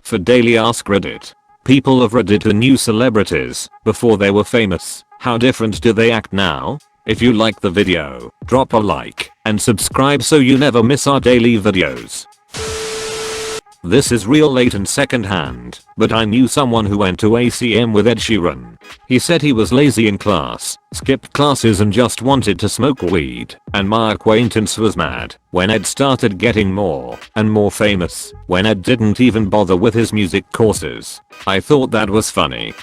For Daily Ask Reddit. People of Reddit are new celebrities. Before they were famous, how different do they act now? If you like the video, drop a like and subscribe so you never miss our daily videos. This is real late and secondhand, but I knew someone who went to ACM with Ed Sheeran. He said he was lazy in class, skipped classes and just wanted to smoke weed, and my acquaintance was mad when Ed started getting more and more famous, when Ed didn't even bother with his music courses. I thought that was funny.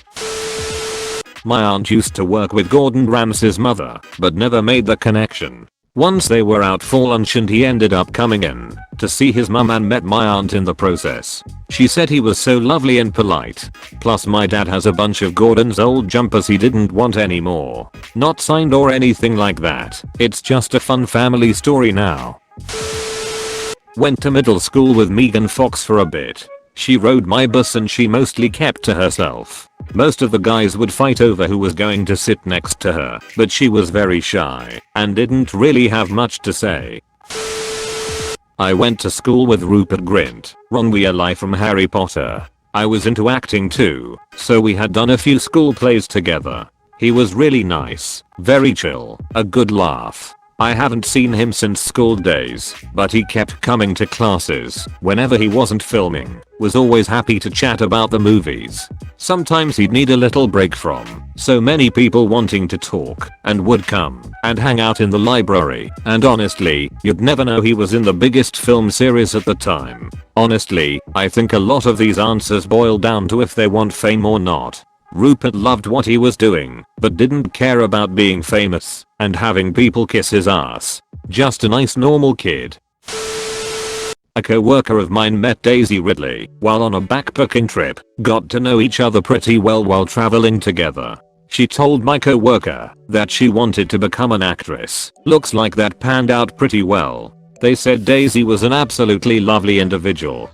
My aunt used to work with Gordon Ramsay's mother, but never made the connection. Once they were out for lunch and he ended up coming in to see his mum and met my aunt in the process. She said he was so lovely and polite. Plus my dad has a bunch of Gordon's old jumpers he didn't want anymore. Not signed or anything like that. It's just a fun family story now. Went to middle school with Megan Fox for a bit. She rode my bus and she mostly kept to herself. Most of the guys would fight over who was going to sit next to her, but she was very shy and didn't really have much to say. I went to school with Rupert Grint, Ron Weasley from Harry Potter. I was into acting too, so we had done a few school plays together. He was really nice, very chill, a good laugh. I haven't seen him since school days, but he kept coming to classes whenever he wasn't filming, was always happy to chat about the movies. Sometimes he'd need a little break from so many people wanting to talk and would come and hang out in the library, and honestly, you'd never know he was in the biggest film series at the time. Honestly, I think a lot of these answers boil down to if they want fame or not. Rupert loved what he was doing, but didn't care about being famous and having people kiss his ass. Just a nice normal kid. A co-worker of mine met Daisy Ridley while on a backpacking trip, got to know each other pretty well while traveling together. She told my co-worker that she wanted to become an actress. Looks like that panned out pretty well. They said Daisy was an absolutely lovely individual.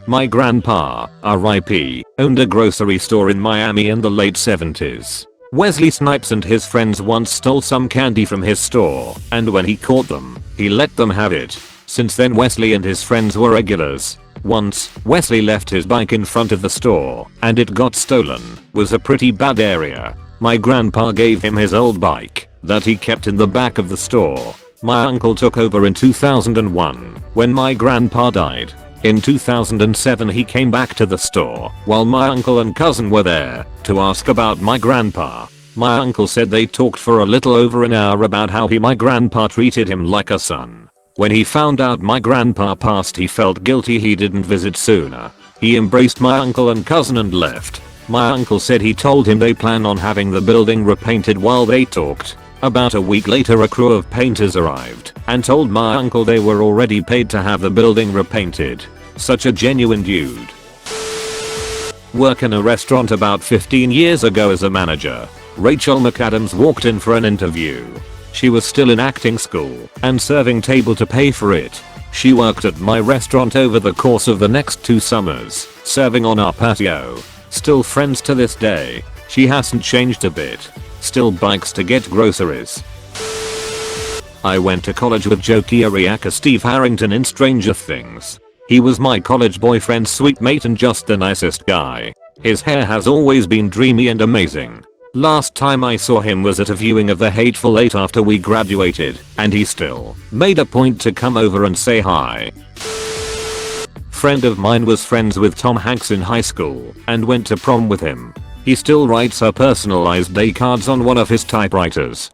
My grandpa, RIP, owned a grocery store in Miami in the late 70s. Wesley Snipes and his friends once stole some candy from his store, and when he caught them, he let them have it. Since then Wesley and his friends were regulars. Once, Wesley left his bike in front of the store, and it got stolen. Was a pretty bad area. My grandpa gave him his old bike that he kept in the back of the store. My uncle took over in 2001 when my grandpa died. In 2007 he came back to the store while my uncle and cousin were there to ask about my grandpa. My uncle said they talked for a little over an hour about how my grandpa treated him like a son. When he found out my grandpa passed he felt guilty he didn't visit sooner. He embraced my uncle and cousin and left. My uncle said he told him they plan on having the building repainted while they talked. About a week later a crew of painters arrived and told my uncle they were already paid to have the building repainted. Such a genuine dude. Work in a restaurant about 15 years ago as a manager. Rachel McAdams walked in for an interview. She was still in acting school and serving table to pay for it. She worked at my restaurant over the course of the next 2 summers, serving on our patio. Still friends to this day. She hasn't changed a bit. Still bikes to get groceries. I went to college with Joe Kiriaka Steve Harrington in Stranger Things. He was my college boyfriend's sweet mate and just the nicest guy. His hair has always been dreamy and amazing. Last time I saw him was at a viewing of The Hateful Eight after we graduated, and he still made a point to come over and say hi. Friend of mine was friends with Tom Hanks in high school and went to prom with him. He still writes her personalized day cards on one of his typewriters.